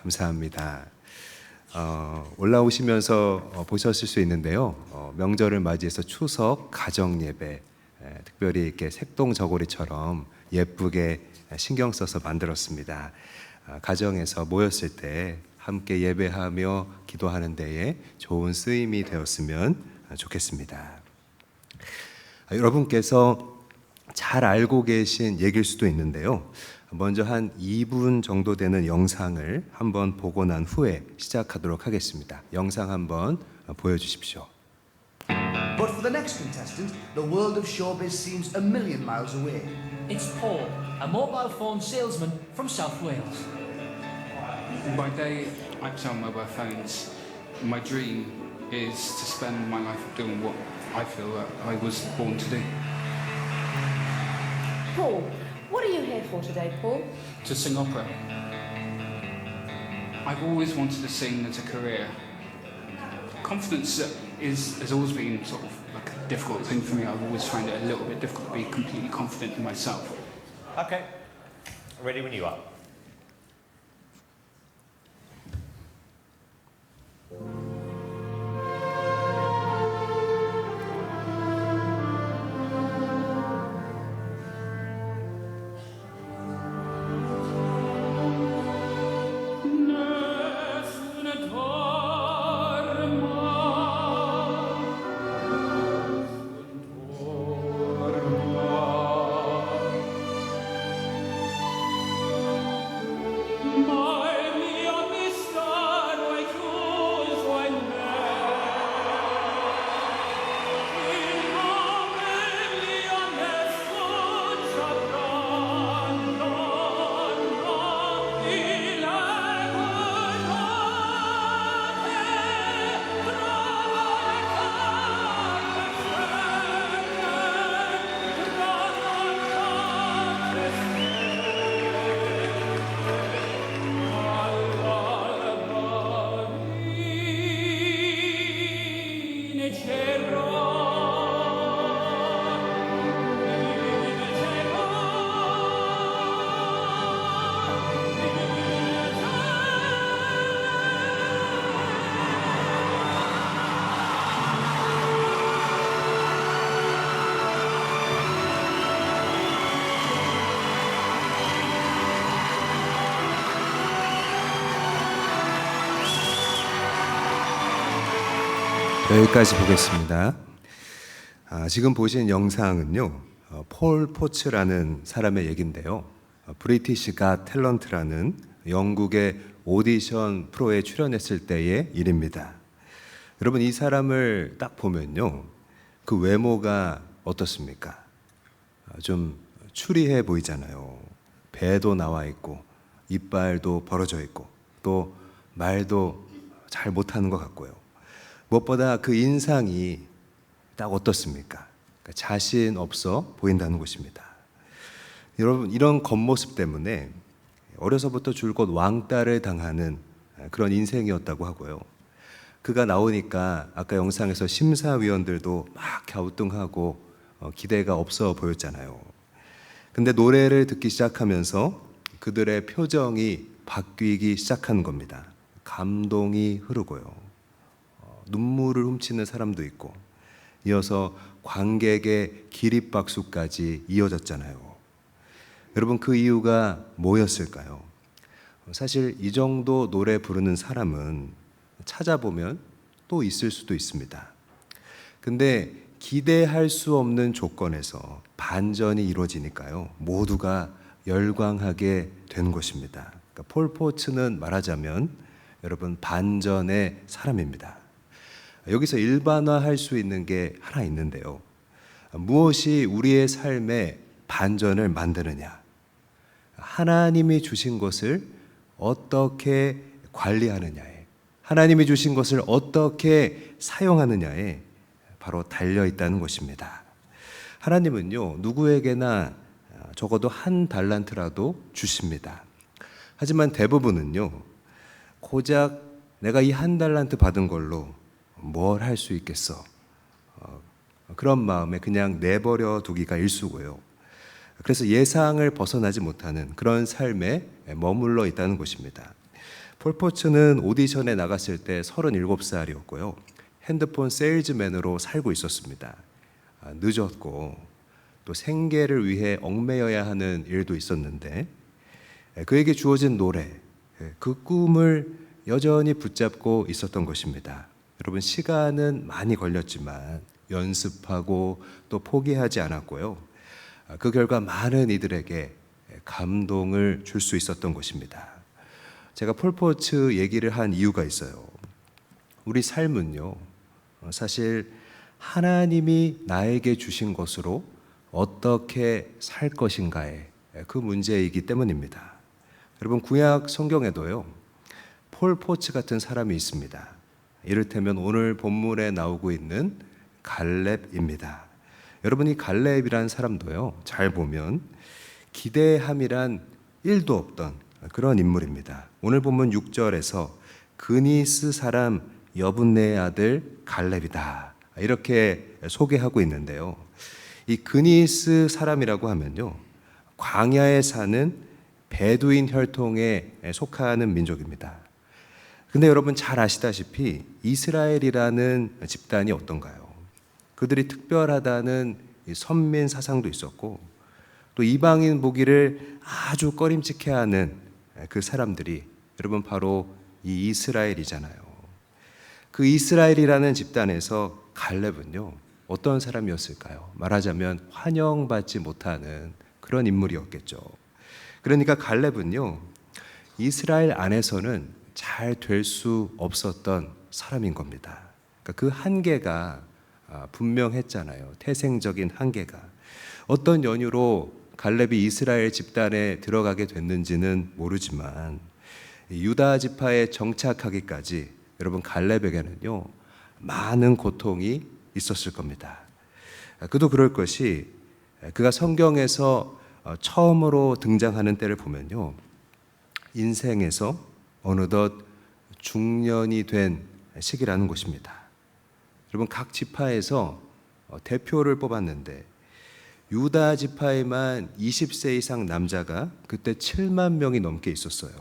감사합니다. 올라오시면서 보셨을 수 있는데요. 명절을 맞이해서 추석 가정 예배, 특별히 이렇게 색동 저고리처럼 예쁘게 신경 써서 만들었습니다. 가정에서 모였을 때 함께 예배하며 기도하는 데에 좋은 쓰임이 되었으면 좋겠습니다. 여러분께서 잘 알고 계신 얘기일 수도 있는데요. 먼저 한 2분 정도 되는 영상을 한번 보고 난 후에 시작하도록 하겠습니다. 영상 한번 보여주십시오. But for the next contestant, the world of showbiz seems a million miles away. It's Paul, a mobile phone salesman from South Wales. By day, I sell mobile phones. My dream is to spend my life doing what I feel that I was born to do. Paul, what are you here for today, Paul? To sing opera. I've always wanted to sing as a career. Confidence has always been sort of like a difficult thing for me. I've always found it a little bit difficult to be completely confident in myself. Okay, ready when you are. 여기까지 보겠습니다. 지금 보신 영상은요, 폴 포츠라는 사람의 얘기인데요. 브리티시 갓 탤런트라는 영국의 오디션 프로에 출연했을 때의 일입니다. 여러분, 이 사람을 딱 보면요, 그 외모가 어떻습니까? 좀 추리해 보이잖아요. 배도 나와 있고, 이빨도 벌어져 있고, 또 말도 잘 못하는 것 같고요. 무엇보다 그 인상이 딱 어떻습니까? 그러니까 자신 없어 보인다는 것입니다. 여러분, 이런 겉모습 때문에 어려서부터 줄곧 왕따를 당하는 그런 인생이었다고 하고요. 그가 나오니까 아까 영상에서 심사위원들도 막 갸우뚱하고 기대가 없어 보였잖아요. 근데 노래를 듣기 시작하면서 그들의 표정이 바뀌기 시작하는 겁니다. 감동이 흐르고요. 눈물을 훔치는 사람도 있고, 이어서 관객의 기립박수까지 이어졌잖아요. 여러분, 그 이유가 뭐였을까요? 사실 이 정도 노래 부르는 사람은 찾아보면 또 있을 수도 있습니다. 근데 기대할 수 없는 조건에서 반전이 이루어지니까요, 모두가 열광하게 되는 것입니다. 그러니까 폴 포츠는 말하자면 여러분, 반전의 사람입니다. 여기서 일반화할 수 있는 게 하나 있는데요. 무엇이 우리의 삶에 반전을 만드느냐? 하나님이 주신 것을 어떻게 관리하느냐에, 하나님이 주신 것을 어떻게 사용하느냐에 바로 달려 있다는 것입니다. 하나님은요, 누구에게나 적어도 한 달란트라도 주십니다. 하지만 대부분은요, 고작 내가 이 한 달란트 받은 걸로 뭘 할 수 있겠어? 그런 마음에 그냥 내버려 두기가 일쑤고요. 그래서 예상을 벗어나지 못하는 그런 삶에 머물러 있다는 것입니다. 폴 포츠는 오디션에 나갔을 때 37살이었고요. 핸드폰 세일즈맨으로 살고 있었습니다. 늦었고 또 생계를 위해 얽매여야 하는 일도 있었는데 그에게 주어진 노래, 그 꿈을 여전히 붙잡고 있었던 것입니다. 여러분, 시간은 많이 걸렸지만 연습하고 또 포기하지 않았고요. 그 결과 많은 이들에게 감동을 줄 수 있었던 것입니다. 제가 폴 포츠 얘기를 한 이유가 있어요. 우리 삶은요, 사실 하나님이 나에게 주신 것으로 어떻게 살 것인가의 그 문제이기 때문입니다. 여러분, 구약 성경에도요, 폴 포츠 같은 사람이 있습니다. 이를테면 오늘 본문에 나오고 있는 갈렙입니다. 여러분, 이 갈렙이란 사람도요, 잘 보면 기대함이란 1도 없던 그런 인물입니다. 오늘 본문 6절에서 그니스 사람 여분네의 아들 갈렙이다, 이렇게 소개하고 있는데요. 이 그니스 사람이라고 하면요, 광야에 사는 베두인 혈통에 속하는 민족입니다. 근데 여러분 잘 아시다시피 이스라엘이라는 집단이 어떤가요? 그들이 특별하다는 선민 사상도 있었고 또 이방인 보기를 아주 꺼림칙해 하는 그 사람들이 여러분 바로 이 이스라엘이잖아요. 그 이스라엘이라는 집단에서 갈렙은요, 어떤 사람이었을까요? 말하자면 환영받지 못하는 그런 인물이었겠죠. 그러니까 갈렙은요, 이스라엘 안에서는 잘 될 수 없었던 사람인 겁니다. 그러니까 그 한계가 분명했잖아요. 태생적인 한계가. 어떤 연유로 갈렙이 이스라엘 집단에 들어가게 됐는지는 모르지만 유다 지파에 정착하기까지 여러분 갈렙에게는요, 많은 고통이 있었을 겁니다. 그도 그럴 것이, 그가 성경에서 처음으로 등장하는 때를 보면요, 인생에서 어느덧 중년이 된 시기라는 것입니다. 여러분, 각 지파에서 대표를 뽑았는데 유다 지파에만 20세 이상 남자가 그때 7만 명이 넘게 있었어요.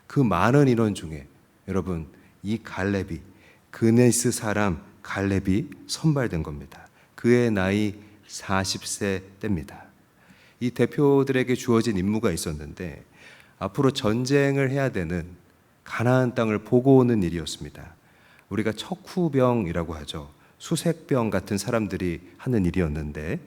그 많은 인원 중에 여러분, 이 갈렙이, 그네스 사람 갈렙이 선발된 겁니다. 그의 나이 40세 때입니다. 이 대표들에게 주어진 임무가 있었는데 앞으로 전쟁을 해야 되는 가나안 땅을 보고 오는 일이었습니다. 우리가 척후병이라고 하죠. 수색병 같은 사람들이 하는 일이었는데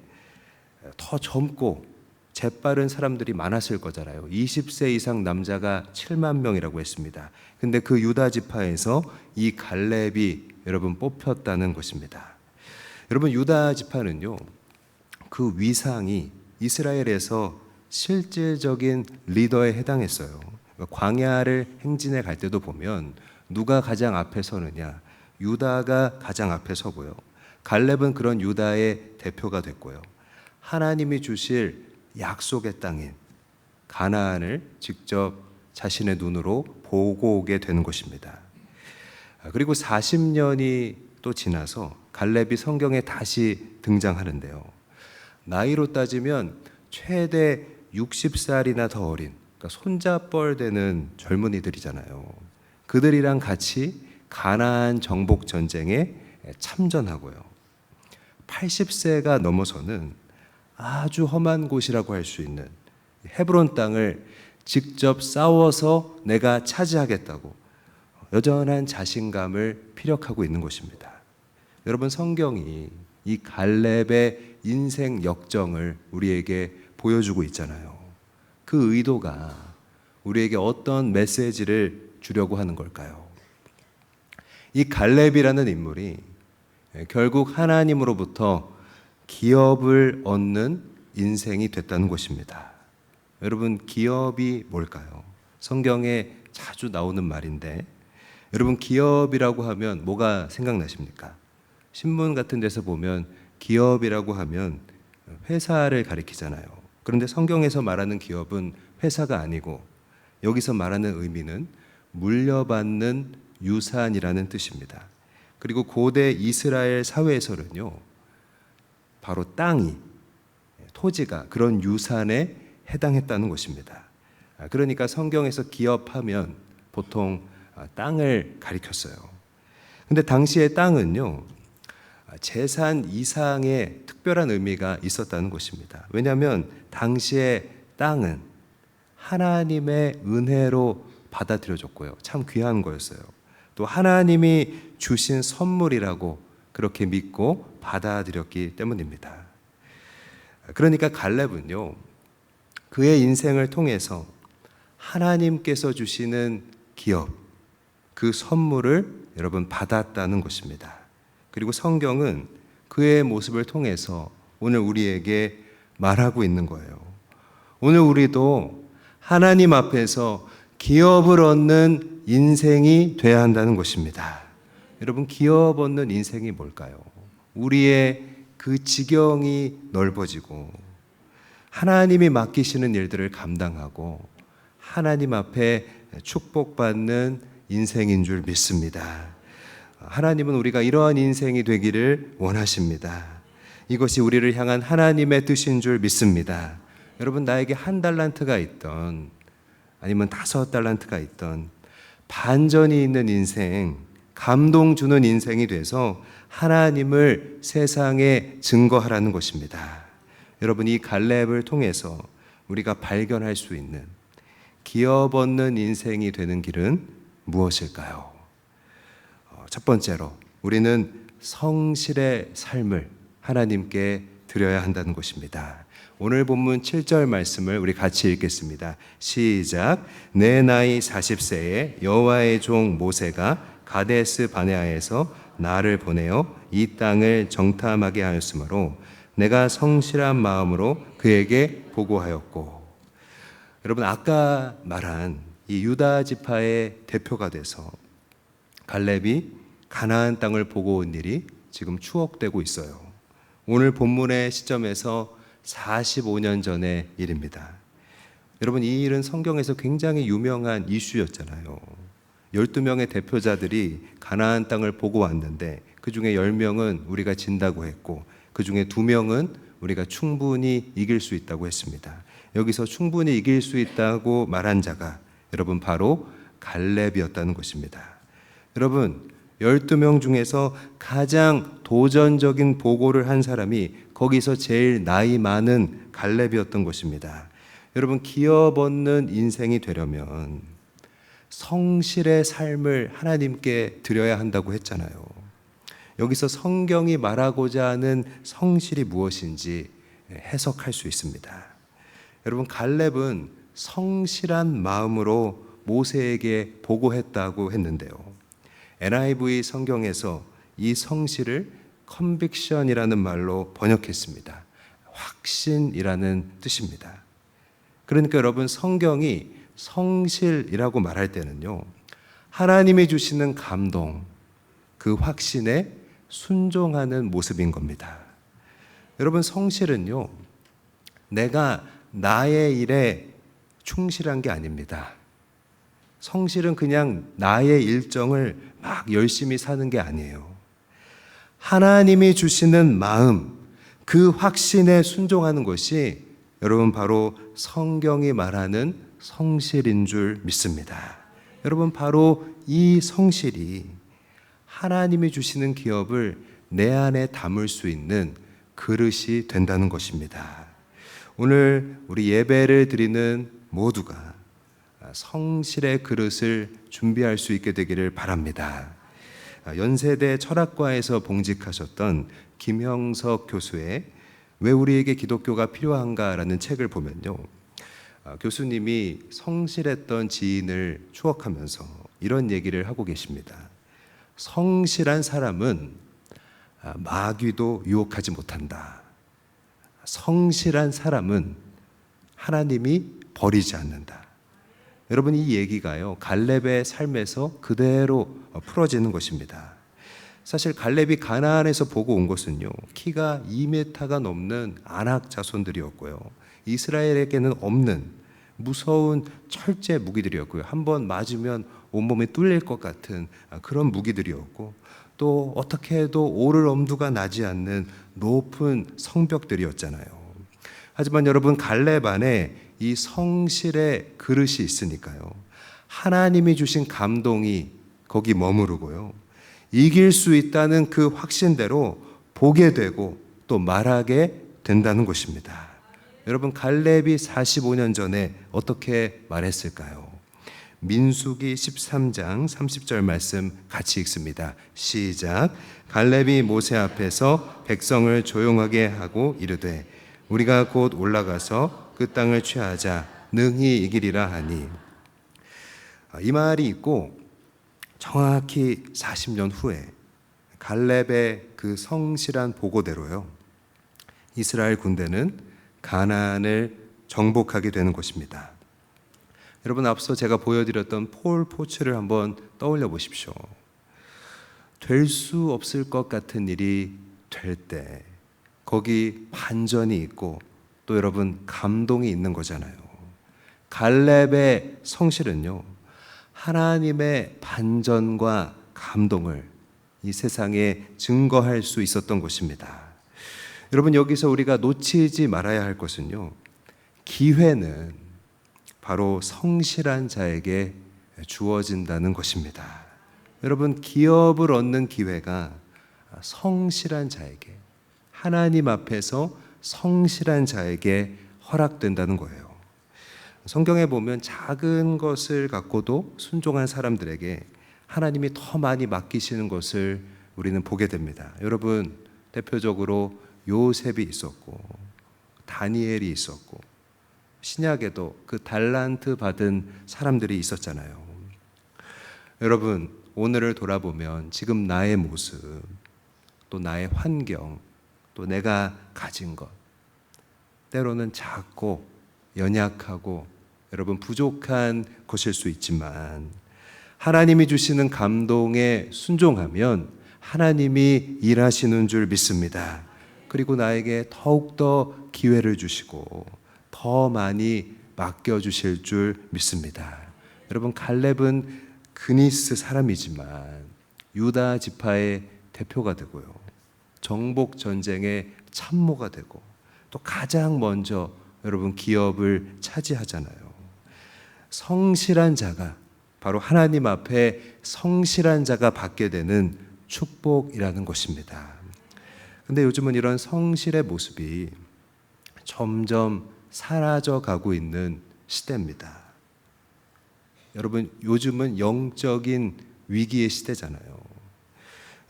더 젊고 재빠른 사람들이 많았을 거잖아요. 20세 이상 남자가 7만 명이라고 했습니다. 근데 그 유다 지파에서 이 갈렙이 여러분 뽑혔다는 것입니다. 여러분, 유다 지파는요, 그 위상이 이스라엘에서 실질적인 리더에 해당했어요. 광야를 행진해 갈 때도 보면 누가 가장 앞에 서느냐, 유다가 가장 앞에 서고요. 갈렙은 그런 유다의 대표가 됐고요. 하나님이 주실 약속의 땅인 가나안을 직접 자신의 눈으로 보고 오게 되는 것입니다. 그리고 40년이 또 지나서 갈렙이 성경에 다시 등장하는데요. 나이로 따지면 최대 60살이나 더 어린, 그러니까 손자뻘 되는 젊은이들이잖아요. 그들이랑 같이 가나안 정복 전쟁에 참전하고요. 80세가 넘어서는 아주 험한 곳이라고 할 수 있는 헤브론 땅을 직접 싸워서 내가 차지하겠다고 여전한 자신감을 피력하고 있는 것입니다. 여러분, 성경이 이 갈렙의 인생 역정을 우리에게 보여주고 있잖아요. 그 의도가 우리에게 어떤 메시지를 주려고 하는 걸까요? 이 갈렙이라는 인물이 결국 하나님으로부터 기업을 얻는 인생이 됐다는 것입니다. 여러분, 기업이 뭘까요? 성경에 자주 나오는 말인데 여러분, 기업이라고 하면 뭐가 생각나십니까? 신문 같은 데서 보면 기업이라고 하면 회사를 가리키잖아요. 그런데 성경에서 말하는 기업은 회사가 아니고 여기서 말하는 의미는 물려받는 유산이라는 뜻입니다. 그리고 고대 이스라엘 사회에서는요, 바로 땅이, 토지가 그런 유산에 해당했다는 것입니다. 그러니까 성경에서 기업하면 보통 땅을 가리켰어요. 근데 당시의 땅은요, 재산 이상의 특별한 의미가 있었다는 것입니다. 왜냐하면 당시의 땅은 하나님의 은혜로 받아들여졌고요. 참 귀한 거였어요. 또 하나님이 주신 선물이라고 그렇게 믿고 받아들였기 때문입니다. 그러니까 갈렙은요, 그의 인생을 통해서 하나님께서 주시는 기업, 그 선물을 여러분 받았다는 것입니다. 그리고 성경은 그의 모습을 통해서 오늘 우리에게 말하고 있는 거예요. 오늘 우리도 하나님 앞에서 기업을 얻는 인생이 돼야 한다는 것입니다. 여러분, 기업 얻는 인생이 뭘까요? 우리의 그 지경이 넓어지고 하나님이 맡기시는 일들을 감당하고 하나님 앞에 축복받는 인생인 줄 믿습니다. 하나님은 우리가 이러한 인생이 되기를 원하십니다. 이것이 우리를 향한 하나님의 뜻인 줄 믿습니다. 여러분, 나에게 1달란트가 있던 아니면 5달란트가 있던 반전이 있는 인생, 감동 주는 인생이 돼서 하나님을 세상에 증거하라는 것입니다. 여러분, 이 갈렙을 통해서 우리가 발견할 수 있는 기업 얻는 인생이 되는 길은 무엇일까요? 첫 번째로 우리는 성실의 삶을 하나님께 드려야 한다는 것입니다. 오늘 본문 7절 말씀을 우리 같이 읽겠습니다. 시작. 내 나이 40세에 여호와의 종 모세가 가데스 바네아에서 나를 보내어 이 땅을 정탐하게 하였으므로 내가 성실한 마음으로 그에게 보고하였고. 여러분, 아까 말한 이 유다 지파의 대표가 돼서 갈렙이 가나안 땅을 보고 온 일이 지금 추억되고 있어요. 오늘 본문의 시점에서 45년 전의 일입니다. 여러분, 이 일은 성경에서 굉장히 유명한 이슈였잖아요. 12명의 대표자들이 가나안 땅을 보고 왔는데 그 중에 10명은 우리가 진다고 했고 그 중에 2명은 우리가 충분히 이길 수 있다고 했습니다. 여기서 충분히 이길 수 있다고 말한 자가 여러분 바로 갈렙이었다는 것입니다. 여러분, 12명 중에서 가장 도전적인 보고를 한 사람이 거기서 제일 나이 많은 갈렙이었던 것입니다. 여러분, 기업 얻는 인생이 되려면 성실의 삶을 하나님께 드려야 한다고 했잖아요. 여기서 성경이 말하고자 하는 성실이 무엇인지 해석할 수 있습니다. 여러분, 갈렙은 성실한 마음으로 모세에게 보고했다고 했는데요. NIV 성경에서 이 성실을 컨빅션이라는 말로 번역했습니다. 확신이라는 뜻입니다. 그러니까 여러분, 성경이 성실이라고 말할 때는요, 하나님이 주시는 감동, 그 확신에 순종하는 모습인 겁니다. 여러분, 성실은요, 내가 나의 일에 충실한 게 아닙니다. 성실은 그냥 나의 일정을 막 열심히 사는 게 아니에요. 하나님이 주시는 마음, 그 확신에 순종하는 것이 여러분 바로 성경이 말하는 성실인 줄 믿습니다. 여러분, 바로 이 성실이 하나님이 주시는 기업을 내 안에 담을 수 있는 그릇이 된다는 것입니다. 오늘 우리 예배를 드리는 모두가 성실의 그릇을 준비할 수 있게 되기를 바랍니다. 연세대 철학과에서 봉직하셨던 김형석 교수의 왜 우리에게 기독교가 필요한가라는 책을 보면요, 교수님이 성실했던 지인을 추억하면서 이런 얘기를 하고 계십니다. 성실한 사람은 마귀도 유혹하지 못한다. 성실한 사람은 하나님이 버리지 않는다. 여러분, 이 얘기가요, 갈렙의 삶에서 그대로 풀어지는 것입니다. 사실 갈렙이 가나안에서 보고 온 것은요, 키가 2m가 넘는 아낙 자손들이었고요, 이스라엘에게는 없는 무서운 철제 무기들이었고요, 한번 맞으면 온몸이 뚫릴 것 같은 그런 무기들이었고, 또 어떻게 해도 오를 엄두가 나지 않는 높은 성벽들이었잖아요. 하지만 여러분, 갈렙 안에 이 성실의 그릇이 있으니까요, 하나님이 주신 감동이 거기 머무르고요. 이길 수 있다는 그 확신대로 보게 되고 또 말하게 된다는 것입니다. 여러분, 갈렙이 45년 전에 어떻게 말했을까요? 민수기 13장 30절 말씀 같이 읽습니다. 시작. 갈렙이 모세 앞에서 백성을 조용하게 하고 이르되 우리가 곧 올라가서 그 땅을 취하자 능히 이기리라 하니. 이 말이 있고 정확히 40년 후에 갈렙의 그 성실한 보고대로요, 이스라엘 군대는 가나안을 정복하게 되는 것입니다. 여러분, 앞서 제가 보여드렸던 폴 포츠를 한번 떠올려 보십시오. 될 수 없을 것 같은 일이 될 때 거기 반전이 있고 또 여러분 감동이 있는 거잖아요. 갈렙의 성실은요, 하나님의 반전과 감동을 이 세상에 증거할 수 있었던 것입니다. 여러분, 여기서 우리가 놓치지 말아야 할 것은요, 기회는 바로 성실한 자에게 주어진다는 것입니다. 여러분, 기업을 얻는 기회가 성실한 자에게, 하나님 앞에서 성실한 자에게 허락된다는 거예요. 성경에 보면 작은 것을 갖고도 순종한 사람들에게 하나님이 더 많이 맡기시는 것을 우리는 보게 됩니다. 여러분, 대표적으로 요셉이 있었고 다니엘이 있었고 신약에도 그 달란트 받은 사람들이 있었잖아요. 여러분, 오늘을 돌아보면 지금 나의 모습, 또 나의 환경, 또 내가 가진 것, 때로는 작고 연약하고 여러분 부족한 것일 수 있지만 하나님이 주시는 감동에 순종하면 하나님이 일하시는 줄 믿습니다. 그리고 나에게 더욱더 기회를 주시고 더 많이 맡겨주실 줄 믿습니다. 여러분, 갈렙은 그니스 사람이지만 유다 지파의 대표가 되고요, 정복 전쟁의 참모가 되고 또 가장 먼저 여러분 기업을 차지하잖아요. 성실한 자가, 바로 하나님 앞에 성실한 자가 받게 되는 축복이라는 것입니다. 근데 요즘은 이런 성실의 모습이 점점 사라져 가고 있는 시대입니다. 여러분, 요즘은 영적인 위기의 시대잖아요.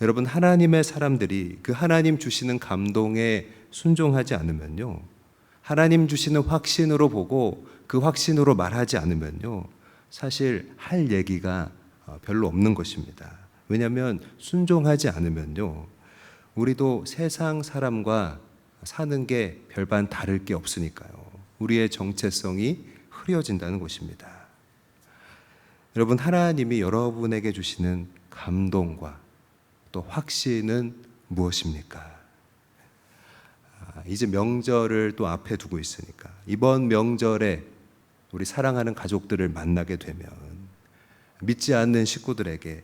여러분, 하나님의 사람들이 그 하나님 주시는 감동에 순종하지 않으면요, 하나님 주시는 확신으로 보고 그 확신으로 말하지 않으면요, 사실 할 얘기가 별로 없는 것입니다. 왜냐하면 순종하지 않으면요, 우리도 세상 사람과 사는 게 별반 다를 게 없으니까요. 우리의 정체성이 흐려진다는 것입니다. 여러분, 하나님이 여러분에게 주시는 감동과 또 확신은 무엇입니까? 이제 명절을 또 앞에 두고 있으니까 이번 명절에 우리 사랑하는 가족들을 만나게 되면 믿지 않는 식구들에게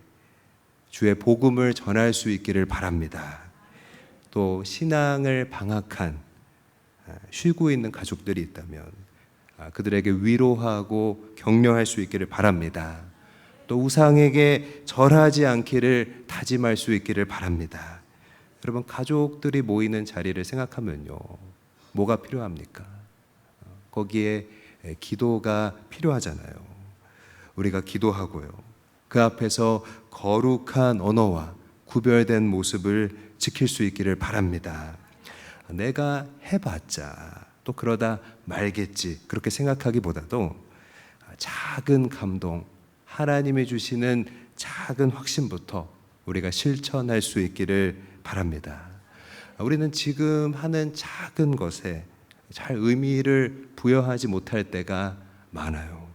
주의 복음을 전할 수 있기를 바랍니다. 또 신앙을 방학한 쉬고 있는 가족들이 있다면 그들에게 위로하고 격려할 수 있기를 바랍니다. 또 우상에게 절하지 않기를 다짐할 수 있기를 바랍니다. 여러분, 가족들이 모이는 자리를 생각하면요, 뭐가 필요합니까? 거기에 기도가 필요하잖아요. 우리가 기도하고요, 그 앞에서 거룩한 언어와 구별된 모습을 지킬 수 있기를 바랍니다. 내가 해봤자 또 그러다 말겠지, 그렇게 생각하기보다도 작은 감동, 하나님이 주시는 작은 확신부터 우리가 실천할 수 있기를 바랍니다. 우리는 지금 하는 작은 것에 잘 의미를 부여하지 못할 때가 많아요.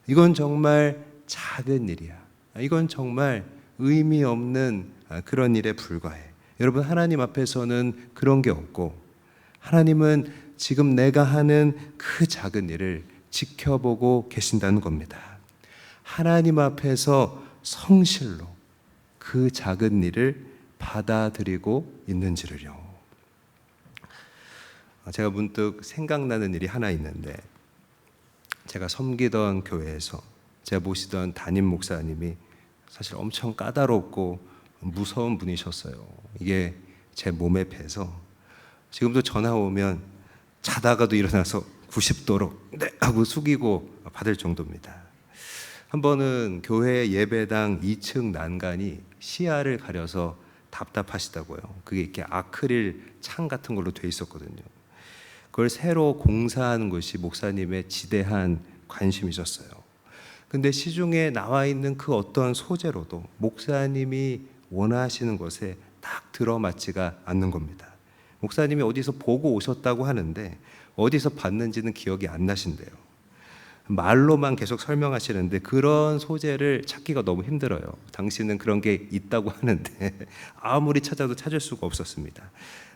이건 정말 작은 일이야, 이건 정말 의미 없는 그런 일에 불과해. 여러분, 하나님 앞에서는 그런 게 없고, 하나님은 지금 내가 하는 그 작은 일을 지켜보고 계신다는 겁니다. 하나님 앞에서 성실로 그 작은 일을 받아들이고 있는지를요. 제가 문득 생각나는 일이 하나 있는데, 제가 섬기던 교회에서 제가 모시던 담임 목사님이 사실 엄청 까다롭고 무서운 분이셨어요. 이게 제 몸에 배서 지금도 전화 오면 자다가도 일어나서 90도로 네 하고 숙이고 받을 정도입니다. 한 번은 교회 예배당 2층 난간이 시야를 가려서 답답하시다고요. 그게 이렇게 아크릴 창 같은 걸로 돼 있었거든요. 그걸 새로 공사하는 것이 목사님의 지대한 관심이셨어요. 근데 시중에 나와 있는 그 어떤 소재로도 목사님이 원하시는 것에 딱 들어맞지가 않는 겁니다. 목사님이 어디서 보고 오셨다고 하는데 어디서 봤는지는 기억이 안 나신대요. 말로만 계속 설명하시는데 그런 소재를 찾기가 너무 힘들어요. 당신은 그런 게 있다고 하는데 아무리 찾아도 찾을 수가 없었습니다.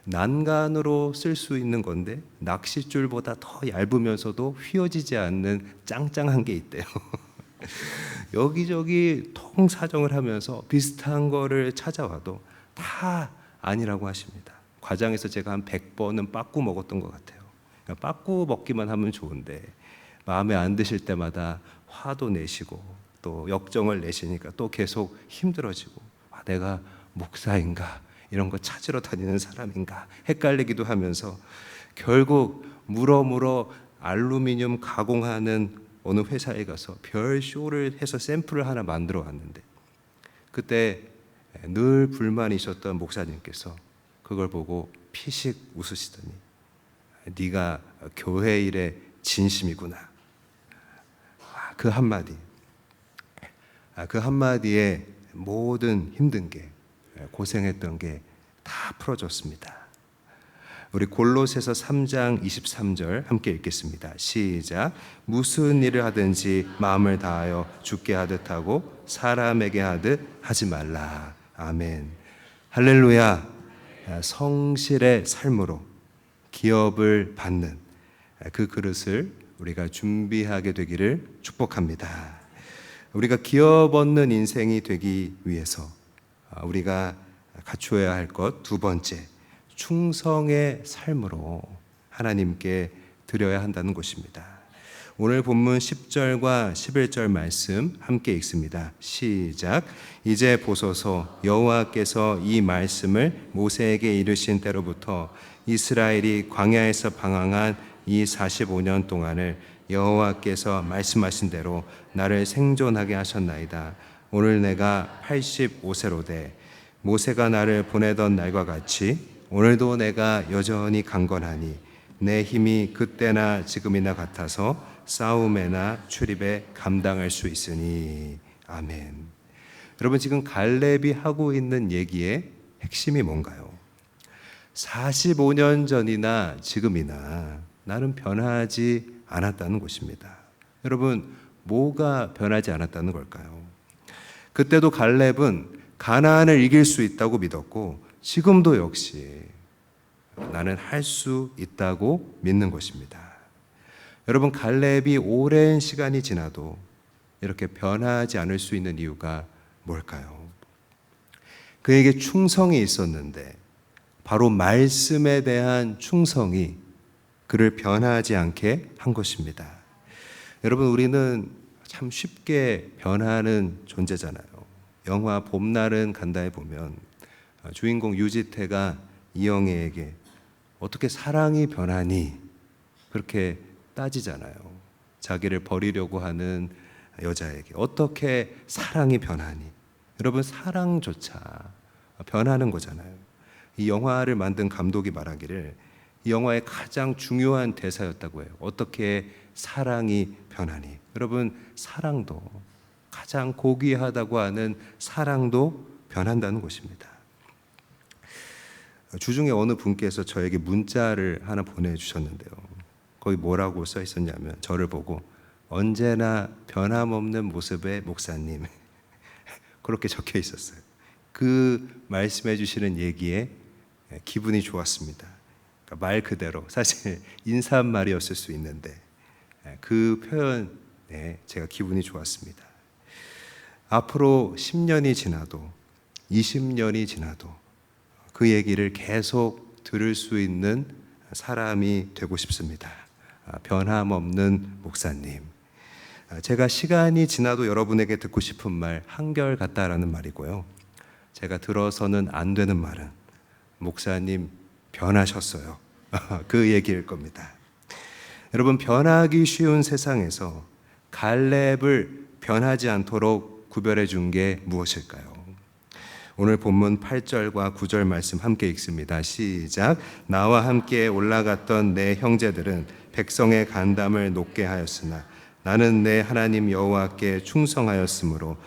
난간으로 쓸 수 있는 건데 낚싯줄보다 더 얇으면서도 휘어지지 않는 짱짱한 게 있대요. 여기저기 통사정을 하면서 비슷한 거를 찾아와도 다 아니라고 하십니다. 과장에서 제가 한 100번은 빠꾸 먹었던 것 같아요. 그러니까 빠꾸 먹기만 하면 좋은데 마음에 안 드실 때마다 화도 내시고 또 역정을 내시니까 또 계속 힘들어지고 내가 목사인가 이런 거 찾으러 다니는 사람인가 헷갈리기도 하면서 결국 물어 알루미늄 가공하는 어느 회사에 가서 별 쇼를 해서 샘플을 하나 만들어 왔는데 그때 늘 불만이셨던 목사님께서 그걸 보고 피식 웃으시더니 네가 교회 일에 진심이구나. 그 한마디에 모든 힘든 게 고생했던 게 다 풀어졌습니다. 우리 골로새서 3장 23절 함께 읽겠습니다. 시작. 무슨 일을 하든지 마음을 다하여 주께 하듯 하고 사람에게 하듯 하지 말라. 아멘. 할렐루야. 성실의 삶으로 기업을 받는 그 그릇을 우리가 준비하게 되기를 축복합니다. 우리가 기업 얻는 인생이 되기 위해서 우리가 갖추어야 할 것 두 번째, 충성의 삶으로 하나님께 드려야 한다는 것입니다. 오늘 본문 10절과 11절 말씀 함께 읽습니다. 시작. 이제 보소서 여호와께서 이 말씀을 모세에게 이르신 때로부터 이스라엘이 광야에서 방황한 이 45년 동안을 여호와께서 말씀하신 대로 나를 생존하게 하셨나이다. 오늘 내가 85세로 돼 모세가 나를 보내던 날과 같이 오늘도 내가 여전히 강건하니 내 힘이 그때나 지금이나 같아서 싸움에나 출입에 감당할 수 있으니. 아멘. 여러분 지금 갈렙이 하고 있는 얘기의 핵심이 뭔가요? 45년 전이나 지금이나 나는 변하지 않았다는 것입니다. 여러분 뭐가 변하지 않았다는 걸까요? 그때도 갈렙은 가나안을 이길 수 있다고 믿었고 지금도 역시 나는 할 수 있다고 믿는 것입니다. 여러분 갈렙이 오랜 시간이 지나도 이렇게 변하지 않을 수 있는 이유가 뭘까요? 그에게 충성이 있었는데 바로 말씀에 대한 충성이 그를 변하지 않게 한 것입니다. 여러분 우리는 참 쉽게 변하는 존재잖아요. 영화 봄날은 간다에 보면 주인공 유지태가 이영애에게 어떻게 사랑이 변하니 그렇게 따지잖아요. 자기를 버리려고 하는 여자에게 어떻게 사랑이 변하니. 여러분 사랑조차 변하는 거잖아요. 이 영화를 만든 감독이 말하기를 이 영화의 가장 중요한 대사였다고 해요. 어떻게 사랑이 변하니. 여러분 사랑도 가장 고귀하다고 하는 사랑도 변한다는 것입니다. 주중에 어느 분께서 저에게 문자를 하나 보내주셨는데요. 거기 뭐라고 써 있었냐면 저를 보고 언제나 변함없는 모습의 목사님 그렇게 적혀 있었어요. 그 말씀해 주시는 얘기에 기분이 좋았습니다. 그러니까 말 그대로 사실 인사말이었을 수 있는데 그 표현에 제가 기분이 좋았습니다. 앞으로 10년이 지나도 20년이 지나도 그 얘기를 계속 들을 수 있는 사람이 되고 싶습니다. 변함없는 목사님. 제가 시간이 지나도 여러분에게 듣고 싶은 말 한결같다라는 말이고요. 제가 들어서는 안 되는 말은 목사님 변하셨어요. 그 얘기일 겁니다. 여러분, 변하기 쉬운 세상에서 갈렙을 변하지 않도록 구별해 준 게 무엇일까요? 오늘 본문 8절과 9절 말씀 함께 읽습니다. 시작. 나와 함께 올라갔던 내 형제들은 백성의 간담을 높게 하였으나 나는 내 하나님 여호와께 충성하였으므로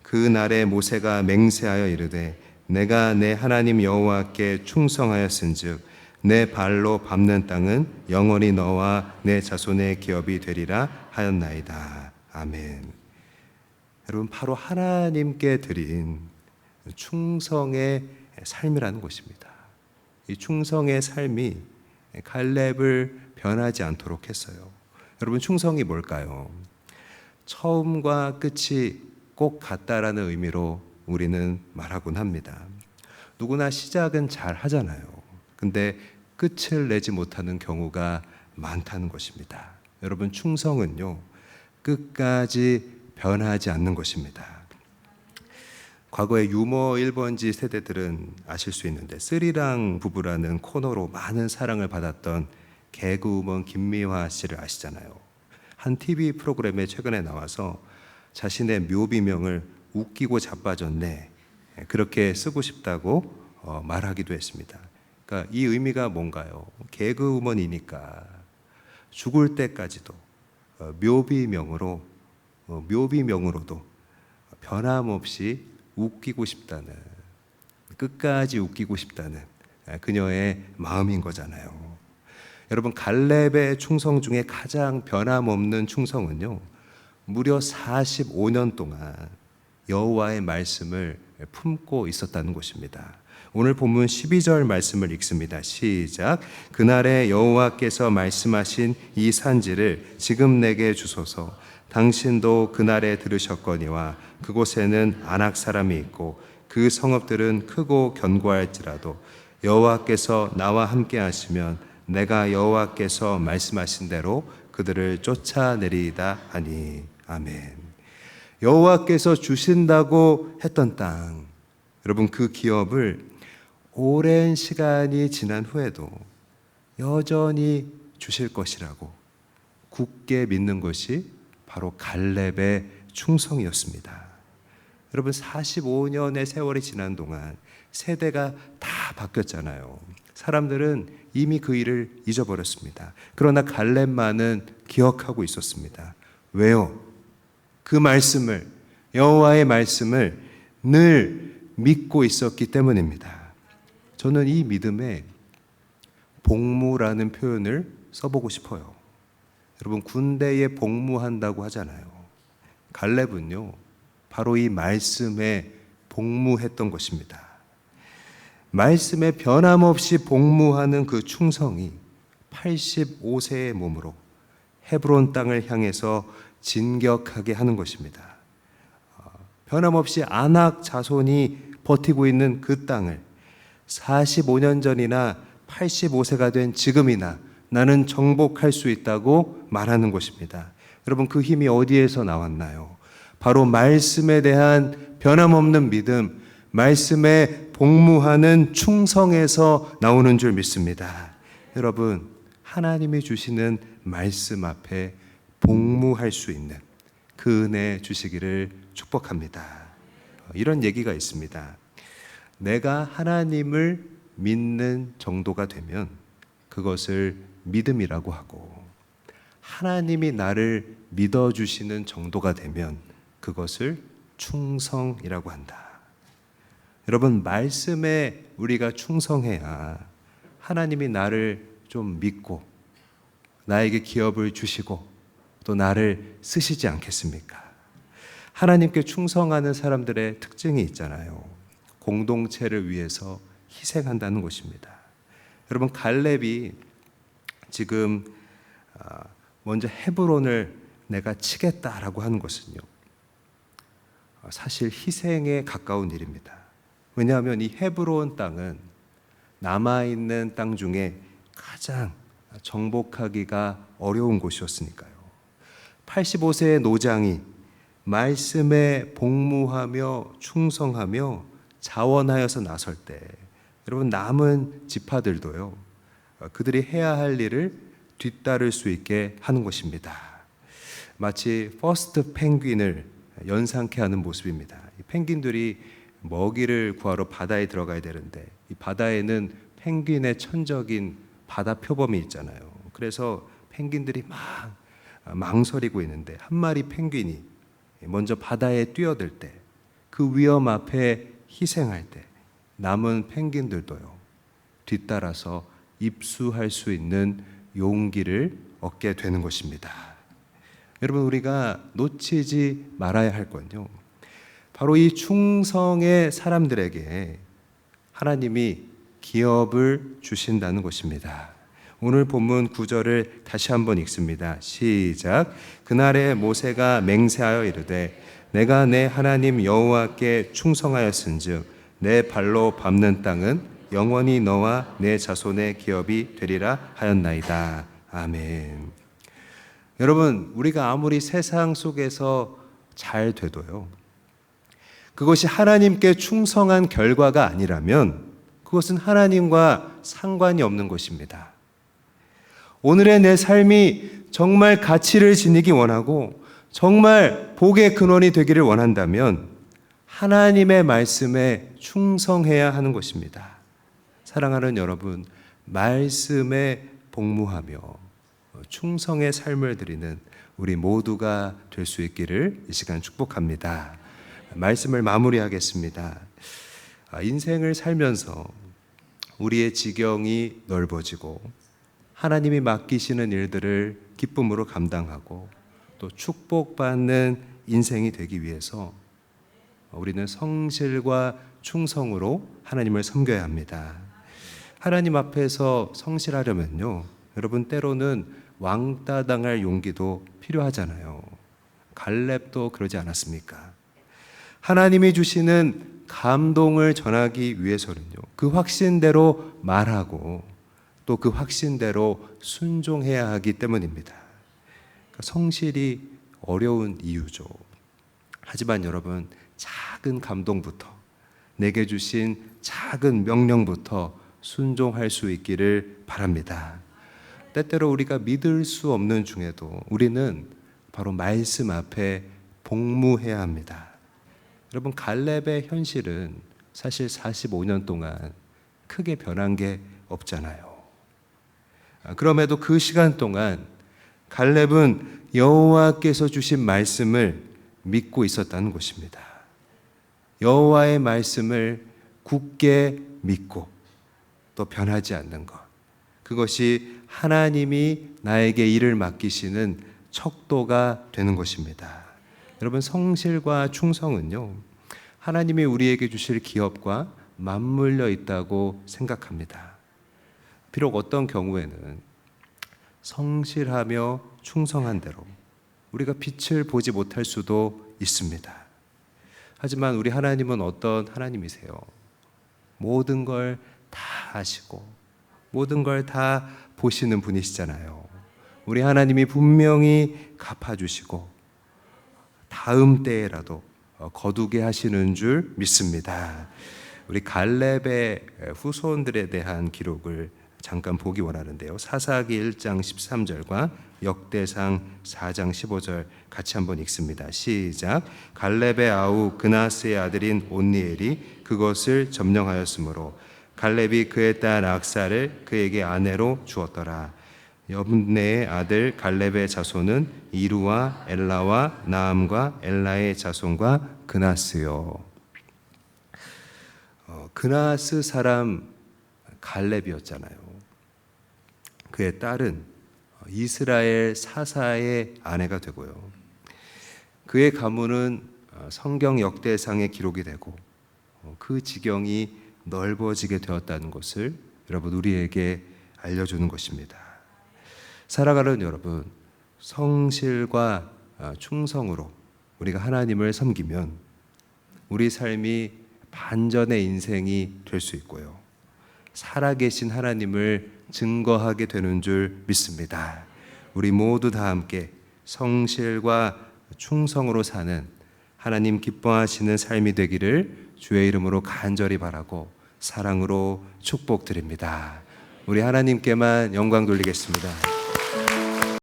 그 날에 모세가 맹세하여 이르되 내가 내 하나님 여호와께 충성하였은즉 내 발로 밟는 땅은 영원히 너와 내 자손의 기업이 되리라 하였나이다. 아멘. 여러분, 바로 하나님께 드린 충성의 삶이라는 것입니다. 이 충성의 삶이 갈렙을 변하지 않도록 했어요. 여러분, 충성이 뭘까요? 처음과 끝이 꼭 같다라는 의미로 우리는 말하곤 합니다. 누구나 시작은 잘 하잖아요. 근데 끝을 내지 못하는 경우가 많다는 것입니다. 여러분, 충성은요, 끝까지 변하지 않는 것입니다. 과거의 유머 1번지 세대들은 아실 수 있는데, 쓰리랑 부부라는 코너로 많은 사랑을 받았던 개그우먼 김미화 씨를 아시잖아요. 한 TV 프로그램에 최근에 나와서 자신의 묘비명을 웃기고 자빠졌네, 그렇게 쓰고 싶다고 말하기도 했습니다. 그러니까 이 의미가 뭔가요? 개그우먼이니까 죽을 때까지도 묘비명으로도 변함없이 웃기고 싶다는, 끝까지 웃기고 싶다는 그녀의 마음인 거잖아요. 여러분, 갈렙의 충성 중에 가장 변함없는 충성은요, 무려 45년 동안 여호와의 말씀을 품고 있었다는 것입니다. 오늘 본문 12절 말씀을 읽습니다. 시작. 그날에 여호와께서 말씀하신 이 산지를 지금 내게 주소서. 당신도 그날에 들으셨거니와 그곳에는 아낙 사람이 있고 그 성읍들은 크고 견고할지라도 여호와께서 나와 함께 하시면 내가 여호와께서 말씀하신 대로 그들을 쫓아내리이다 하니. 아멘. 여호와께서 주신다고 했던 땅, 여러분, 그 기업을 오랜 시간이 지난 후에도 여전히 주실 것이라고 굳게 믿는 것이 바로 갈렙의 충성이었습니다. 여러분, 45년의 세월이 지난 동안 세대가 다 바뀌었잖아요. 사람들은 이미 그 일을 잊어버렸습니다. 그러나 갈렙만은 기억하고 있었습니다. 왜요? 그 말씀을, 여호와의 말씀을 늘 믿고 있었기 때문입니다. 저는 이 믿음에 복무라는 표현을 써보고 싶어요. 여러분, 군대에 복무한다고 하잖아요. 갈렙은요, 바로 이 말씀에 복무했던 것입니다. 말씀에 변함없이 복무하는 그 충성이 85세의 몸으로 헤브론 땅을 향해서 진격하게 하는 것입니다. 변함없이 아낙 자손이 버티고 있는 그 땅을 45년 전이나 85세가 된 지금이나 나는 정복할 수 있다고 말하는 것입니다. 여러분, 그 힘이 어디에서 나왔나요? 바로 말씀에 대한 변함없는 믿음, 말씀에 복무하는 충성에서 나오는 줄 믿습니다. 여러분, 하나님이 주시는 말씀 앞에 복무할 수 있는 그 은혜 주시기를 축복합니다. 이런 얘기가 있습니다. 내가 하나님을 믿는 정도가 되면 그것을 믿음이라고 하고, 하나님이 나를 믿어주시는 정도가 되면 그것을 충성이라고 한다. 여러분, 말씀에 우리가 충성해야 하나님이 나를 좀 믿고 나에게 기업을 주시고 또 나를 쓰시지 않겠습니까? 하나님께 충성하는 사람들의 특징이 있잖아요. 공동체를 위해서 희생한다는 것입니다. 여러분, 갈렙이 지금 먼저 헤브론을 내가 치겠다라고 하는 것은요, 사실 희생에 가까운 일입니다. 왜냐하면 이 헤브론 땅은 남아있는 땅 중에 가장 정복하기가 어려운 곳이었으니까요. 85세의 노장이 말씀에 복무하며 충성하며 자원하여서 나설 때 여러분 남은 지파들도요 그들이 해야 할 일을 뒤따를 수 있게 하는 것입니다. 마치 퍼스트 펭귄을 연상케 하는 모습입니다. 이 펭귄들이 먹이를 구하러 바다에 들어가야 되는데 이 바다에는 펭귄의 천적인 바다 표범이 있잖아요. 그래서 펭귄들이 막 망설이고 있는데 한 마리 펭귄이 먼저 바다에 뛰어들 때 그 위험 앞에 희생할 때 남은 펭귄들도요 뒤따라서 입수할 수 있는 용기를 얻게 되는 것입니다. 여러분 우리가 놓치지 말아야 할 건요 바로 이 충성의 사람들에게 하나님이 기업을 주신다는 것입니다. 오늘 본문 9절을 다시 한번 읽습니다. 시작. 그날에 모세가 맹세하여 이르되 내가 내 하나님 여호와께 충성하였은즉 내 발로 밟는 땅은 영원히 너와 내 자손의 기업이 되리라 하였나이다. 아멘. 여러분 우리가 아무리 세상 속에서 잘 돼도요 그것이 하나님께 충성한 결과가 아니라면 그것은 하나님과 상관이 없는 것입니다. 오늘의 내 삶이 정말 가치를 지니기 원하고 정말 복의 근원이 되기를 원한다면 하나님의 말씀에 충성해야 하는 것입니다. 사랑하는 여러분, 말씀에 복무하며 충성의 삶을 드리는 우리 모두가 될 수 있기를 이 시간 축복합니다. 말씀을 마무리하겠습니다. 인생을 살면서 우리의 지경이 넓어지고 하나님이 맡기시는 일들을 기쁨으로 감당하고 또 축복받는 인생이 되기 위해서 우리는 성실과 충성으로 하나님을 섬겨야 합니다. 하나님 앞에서 성실하려면요, 여러분 때로는 왕따 당할 용기도 필요하잖아요. 갈렙도 그러지 않았습니까? 하나님이 주시는 감동을 전하기 위해서는요, 그 확신대로 말하고 또 그 확신대로 순종해야 하기 때문입니다. 그러니까 성실이 어려운 이유죠. 하지만 여러분, 작은 감동부터, 내게 주신 작은 명령부터 순종할 수 있기를 바랍니다. 때때로 우리가 믿을 수 없는 중에도 우리는 바로 말씀 앞에 복무해야 합니다. 여러분, 갈렙의 현실은 사실 45년 동안 크게 변한 게 없잖아요. 그럼에도 그 시간 동안 갈렙은 여호와께서 주신 말씀을 믿고 있었다는 것입니다. 여호와의 말씀을 굳게 믿고 또 변하지 않는 것, 그것이 하나님이 나에게 일을 맡기시는 척도가 되는 것입니다. 여러분, 성실과 충성은요, 하나님이 우리에게 주실 기업과 맞물려 있다고 생각합니다. 비록 어떤 경우에는 성실하며 충성한 대로 우리가 빛을 보지 못할 수도 있습니다. 하지만 우리 하나님은 어떤 하나님이세요? 모든 걸 다 아시고 모든 걸 다 보시는 분이시잖아요. 우리 하나님이 분명히 갚아주시고 다음 때에라도 거두게 하시는 줄 믿습니다. 우리 갈렙의 후손들에 대한 기록을 잠깐 보기 원하는데요. 사사기 1장 13절과 역대상 4장 15절 같이 한번 읽습니다. 시작. 갈렙의 아우 그나스의 아들인 온니엘이 그것을 점령하였으므로 갈렙이 그의 딸 악사를 그에게 아내로 주었더라. 여분네의 아들 갈렙의 자손은 이루와 엘라와 나암과 엘라의 자손과 그나스요. 그나스 사람 갈렙이었잖아요. 그의 딸은 이스라엘 사사의 아내가 되고요. 그의 가문은 성경 역대상에 기록이 되고 그 지경이 넓어지게 되었다는 것을 여러분 우리에게 알려주는 것입니다. 사랑하는 여러분, 성실과 충성으로 우리가 하나님을 섬기면 우리 삶이 반전의 인생이 될 수 있고요. 살아계신 하나님을 증거하게 되는 줄 믿습니다. 우리 모두 다 함께 성실과 충성으로 사는 하나님 기뻐하시는 삶이 되기를 주의 이름으로 간절히 바라고 사랑으로 축복드립니다. 우리 하나님께만 영광 돌리겠습니다.